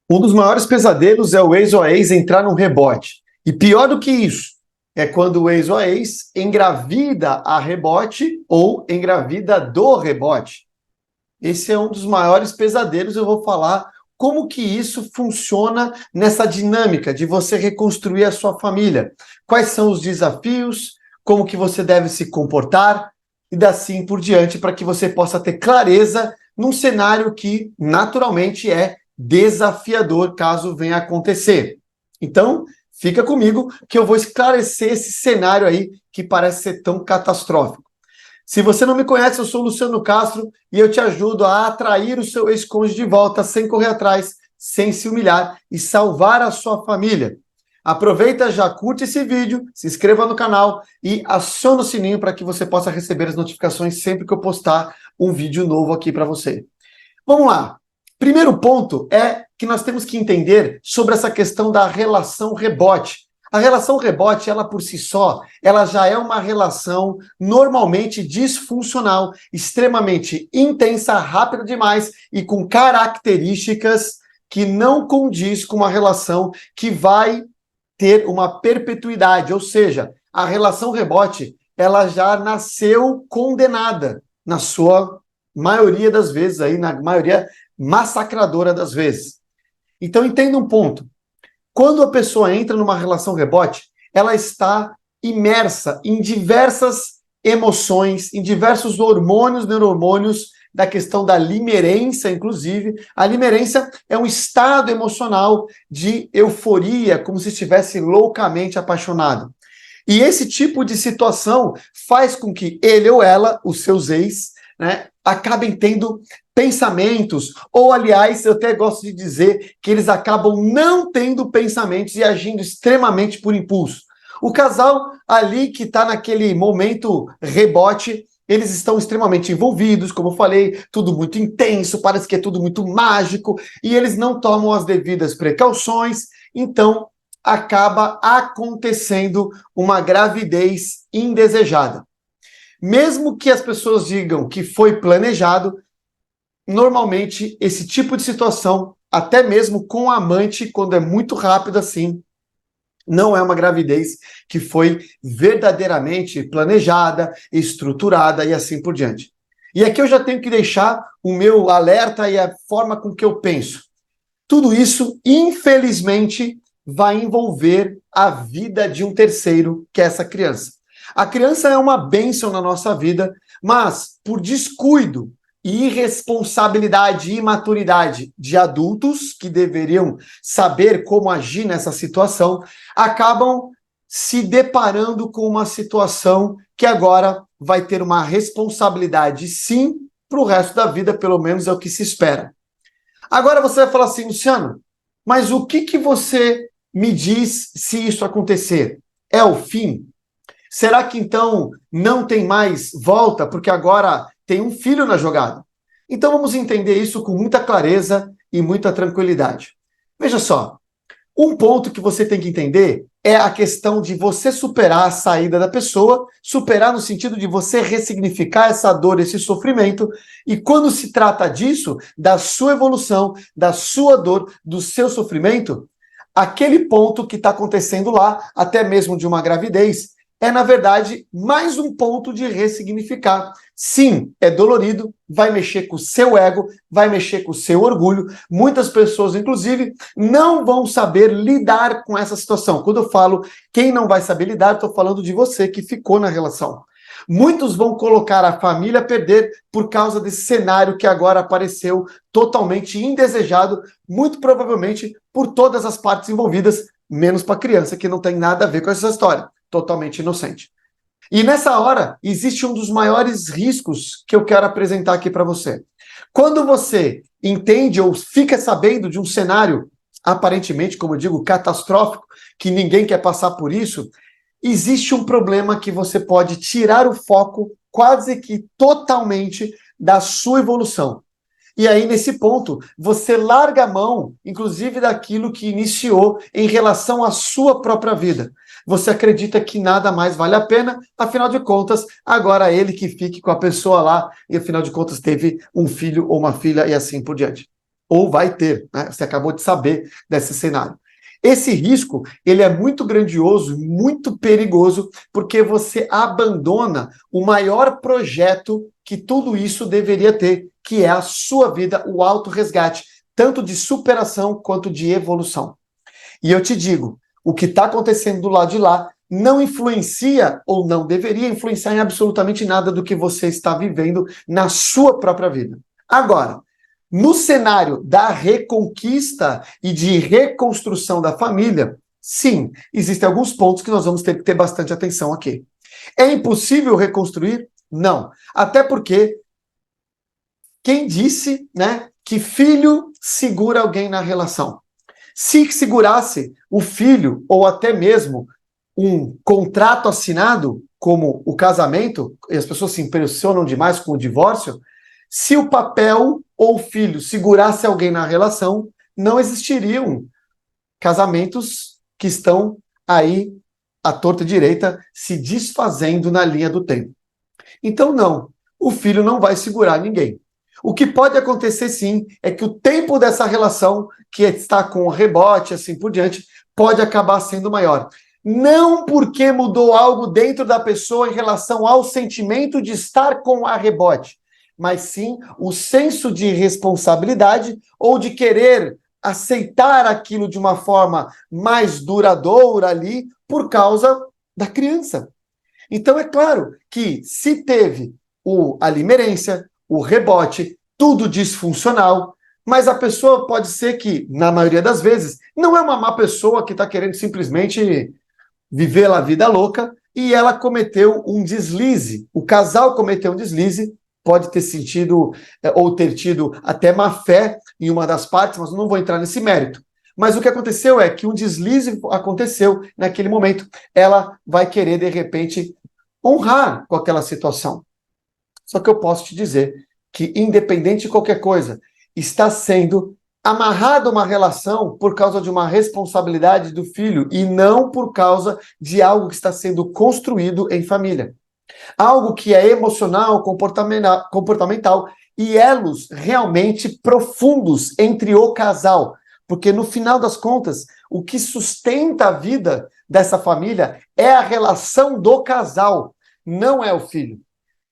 Um dos maiores pesadelos é o ex ou a ex entrar num rebote. E pior do que isso, é quando o ex ou a ex engravida a rebote ou engravida do rebote. Esse é um dos maiores pesadelos. Eu vou falar como que isso funciona nessa dinâmica de você reconstruir a sua família. Quais são os desafios, como que você deve se comportar e assim por diante para que você possa ter clareza num cenário que naturalmente é desafiador caso venha a acontecer. Então, fica comigo que eu vou esclarecer esse cenário aí que parece ser tão catastrófico. Se você não me conhece, eu sou o Luciano Castro e eu te ajudo a atrair o seu ex-cônjuge de volta sem correr atrás, sem se humilhar e salvar a sua família. Aproveita, já curte esse vídeo, se inscreva no canal e aciona o sininho para que você possa receber as notificações sempre que eu postar um vídeo novo aqui para você. Vamos lá. Primeiro ponto é que nós temos que entender sobre essa questão da relação rebote. A relação rebote, ela por si só, ela já é uma relação normalmente disfuncional, extremamente intensa, rápida demais e com características que não condiz com uma relação que vai ter uma perpetuidade, ou seja, a relação rebote, ela já nasceu condenada na sua maioria das vezes, aí, na maioria massacradora das vezes. Então entenda um ponto. Quando a pessoa entra numa relação rebote, ela está imersa em diversas emoções, em diversos hormônios, neurohormônios, da questão da limerência, inclusive. A limerência é um estado emocional de euforia, como se estivesse loucamente apaixonado. E esse tipo de situação faz com que ele ou ela, os seus ex, né, acabem tendo pensamentos, ou aliás, eu até gosto de dizer que eles acabam não tendo pensamentos e agindo extremamente por impulso. O casal ali que está naquele momento rebote, eles estão extremamente envolvidos, como eu falei, tudo muito intenso, parece que é tudo muito mágico, e eles não tomam as devidas precauções, então acaba acontecendo uma gravidez indesejada. Mesmo que as pessoas digam que foi planejado, normalmente esse tipo de situação, até mesmo com a amante, quando é muito rápido assim, não é uma gravidez que foi verdadeiramente planejada, estruturada e assim por diante. E aqui eu já tenho que deixar o meu alerta e a forma com que eu penso. Tudo isso, infelizmente, vai envolver a vida de um terceiro, que é essa criança. A criança é uma bênção na nossa vida, mas por descuido e irresponsabilidade e imaturidade de adultos que deveriam saber como agir nessa situação, acabam se deparando com uma situação que agora vai ter uma responsabilidade, sim, para o resto da vida, pelo menos é o que se espera. Agora você vai falar assim, Luciano, mas o que você me diz se isso acontecer? É o fim? Será que então não tem mais volta, porque agora tem um filho na jogada? Então vamos entender isso com muita clareza e muita tranquilidade. Veja só, um ponto que você tem que entender é a questão de você superar a saída da pessoa, superar no sentido de você ressignificar essa dor, esse sofrimento, e quando se trata disso, da sua evolução, da sua dor, do seu sofrimento, aquele ponto que está acontecendo lá, até mesmo de uma gravidez, é, na verdade, mais um ponto de ressignificar. Sim, é dolorido, vai mexer com o seu ego, vai mexer com o seu orgulho. Muitas pessoas, inclusive, não vão saber lidar com essa situação. Quando eu falo quem não vai saber lidar, estou falando de você que ficou na relação. Muitos vão colocar a família a perder por causa desse cenário que agora apareceu totalmente indesejado, muito provavelmente por todas as partes envolvidas, menos para a criança, que não tem nada a ver com essa história. Totalmente inocente. E nessa hora, existe um dos maiores riscos que eu quero apresentar aqui para você. Quando você entende ou fica sabendo de um cenário, aparentemente, como eu digo, catastrófico, que ninguém quer passar por isso, existe um problema que você pode tirar o foco quase que totalmente da sua evolução. E aí, nesse ponto, você larga a mão, inclusive, daquilo que iniciou em relação à sua própria vida. Você acredita que nada mais vale a pena, afinal de contas, agora ele que fique com a pessoa lá, e afinal de contas teve um filho ou uma filha e assim por diante. ou vai ter, né? Você acabou de saber desse cenário. Esse risco, ele é muito grandioso, muito perigoso, porque você abandona o maior projeto que tudo isso deveria ter, que é a sua vida, o autorresgate, tanto de superação quanto de evolução. E eu te digo, o que está acontecendo do lado de lá não influencia ou não deveria influenciar em absolutamente nada do que você está vivendo na sua própria vida. Agora, no cenário da reconquista e de reconstrução da família, sim, existem alguns pontos que nós vamos ter que ter bastante atenção aqui. É impossível reconstruir? Não. Até porque quem disse, né, que filho segura alguém na relação? Se segurasse o filho, ou até mesmo um contrato assinado, como o casamento, e as pessoas se impressionam demais com o divórcio, se o papel ou o filho segurasse alguém na relação, não existiriam casamentos que estão aí, à torta e direita, se desfazendo na linha do tempo. Então, não, o filho não vai segurar ninguém. O que pode acontecer, sim, é que o tempo dessa relação, que está com o rebote, assim por diante, pode acabar sendo maior. Não porque mudou algo dentro da pessoa em relação ao sentimento de estar com a rebote, mas sim o senso de responsabilidade ou de querer aceitar aquilo de uma forma mais duradoura ali por causa da criança. Então, é claro que se teve a limerência, o rebote, tudo disfuncional, mas a pessoa pode ser que, na maioria das vezes, não é uma má pessoa que está querendo simplesmente viver a vida louca e ela cometeu um deslize. O casal cometeu um deslize, pode ter sentido ou ter tido até má fé em uma das partes, mas eu não vou entrar nesse mérito. Mas o que aconteceu é que um deslize aconteceu naquele momento. Ela vai querer, de repente, honrar com aquela situação. Só que eu posso te dizer que, independente de qualquer coisa, está sendo amarrada uma relação por causa de uma responsabilidade do filho e não por causa de algo que está sendo construído em família. Algo que é emocional, comportamental e elos realmente profundos entre o casal. Porque, no final das contas, o que sustenta a vida dessa família é a relação do casal, não é o filho.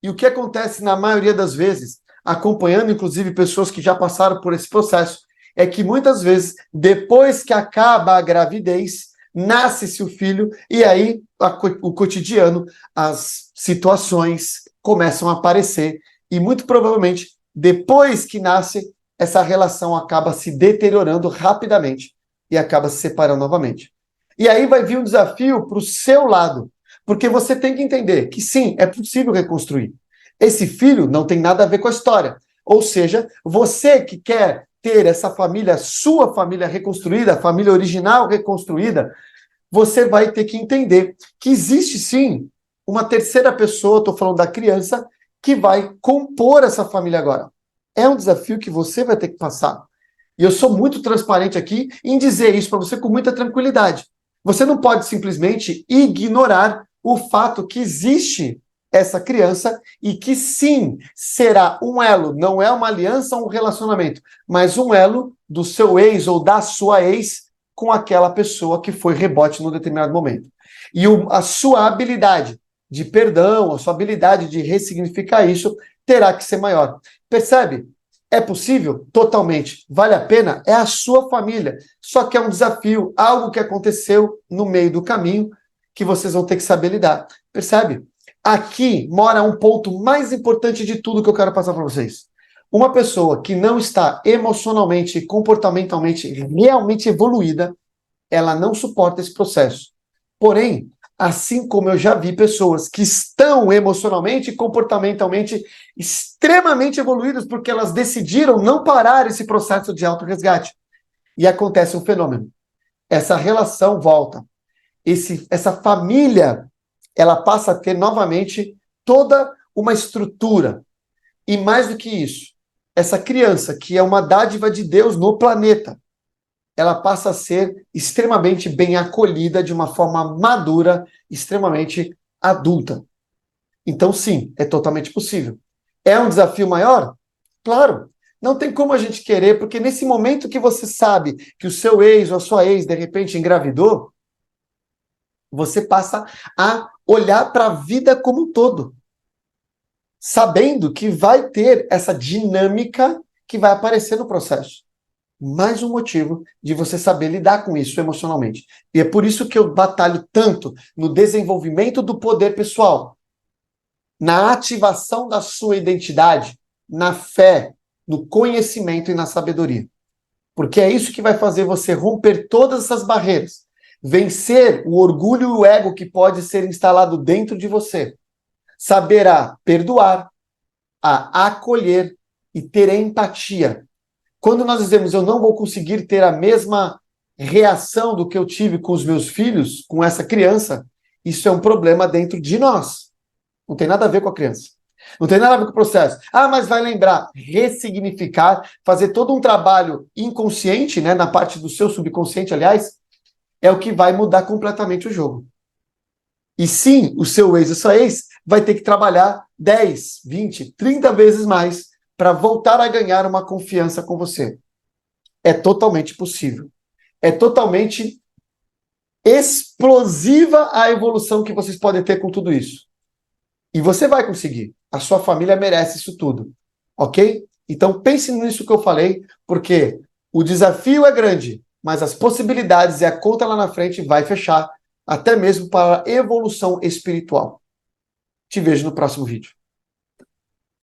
E o que acontece na maioria das vezes, acompanhando inclusive pessoas que já passaram por esse processo, é que muitas vezes, depois que acaba a gravidez, nasce-se o filho e aí o cotidiano, as situações começam a aparecer e muito provavelmente, depois que nasce, essa relação acaba se deteriorando rapidamente e acaba se separando novamente. E aí vai vir um desafio para o seu lado, porque você tem que entender que sim, é possível reconstruir. Esse filho não tem nada a ver com a história. Ou seja, você que quer ter essa família, sua família reconstruída, a família original reconstruída, você vai ter que entender que existe sim uma terceira pessoa, estou falando da criança, que vai compor essa família agora. É um desafio que você vai ter que passar. E eu sou muito transparente aqui em dizer isso para você com muita tranquilidade. Você não pode simplesmente ignorar o fato que existe essa criança e que sim, será um elo, não é uma aliança ou um relacionamento, mas um elo do seu ex ou da sua ex com aquela pessoa que foi rebote num determinado momento. E a sua habilidade de perdão, a sua habilidade de ressignificar isso terá que ser maior. Percebe? É possível? Totalmente. Vale a pena? É a sua família. Só que é um desafio, algo que aconteceu no meio do caminho que vocês vão ter que saber lidar. Percebe? Aqui mora um ponto mais importante de tudo que eu quero passar para vocês. Uma pessoa que não está emocionalmente e comportamentalmente realmente evoluída, ela não suporta esse processo. Porém, assim como eu já vi pessoas que estão emocionalmente e comportamentalmente extremamente evoluídas porque elas decidiram não parar esse processo de autorresgate. E acontece um fenômeno. Essa relação volta. Essa família, ela passa a ter novamente toda uma estrutura. E mais do que isso, essa criança, que é uma dádiva de Deus no planeta, ela passa a ser extremamente bem acolhida de uma forma madura, extremamente adulta. Então, sim, é totalmente possível. É um desafio maior? Claro. Não tem como a gente querer, porque nesse momento que você sabe que o seu ex ou a sua ex, de repente, engravidou, você passa a olhar para a vida como um todo, sabendo que vai ter essa dinâmica que vai aparecer no processo. Mais um motivo de você saber lidar com isso emocionalmente. E é por isso que eu batalho tanto no desenvolvimento do poder pessoal, na ativação da sua identidade, na fé, no conhecimento e na sabedoria. Porque é isso que vai fazer você romper todas essas barreiras, vencer o orgulho e o ego que pode ser instalado dentro de você, saberá perdoar, a acolher e ter empatia. Quando nós dizemos eu não vou conseguir ter a mesma reação do que eu tive com os meus filhos, com essa criança, isso é um problema dentro de nós. Não tem nada a ver com a criança. Não tem nada a ver com o processo. Ah, mas vai lembrar, ressignificar, fazer todo um trabalho inconsciente, né, na parte do seu subconsciente, aliás, é o que vai mudar completamente o jogo. E sim, o seu ex ou sua ex vai ter que trabalhar 10, 20, 30 vezes mais para voltar a ganhar uma confiança com você. É totalmente possível. É totalmente explosiva a evolução que vocês podem ter com tudo isso. E você vai conseguir. A sua família merece isso tudo. Ok? Então pense nisso que eu falei, porque o desafio é grande, mas as possibilidades e a conta lá na frente vai fechar, até mesmo para a evolução espiritual. Te vejo no próximo vídeo.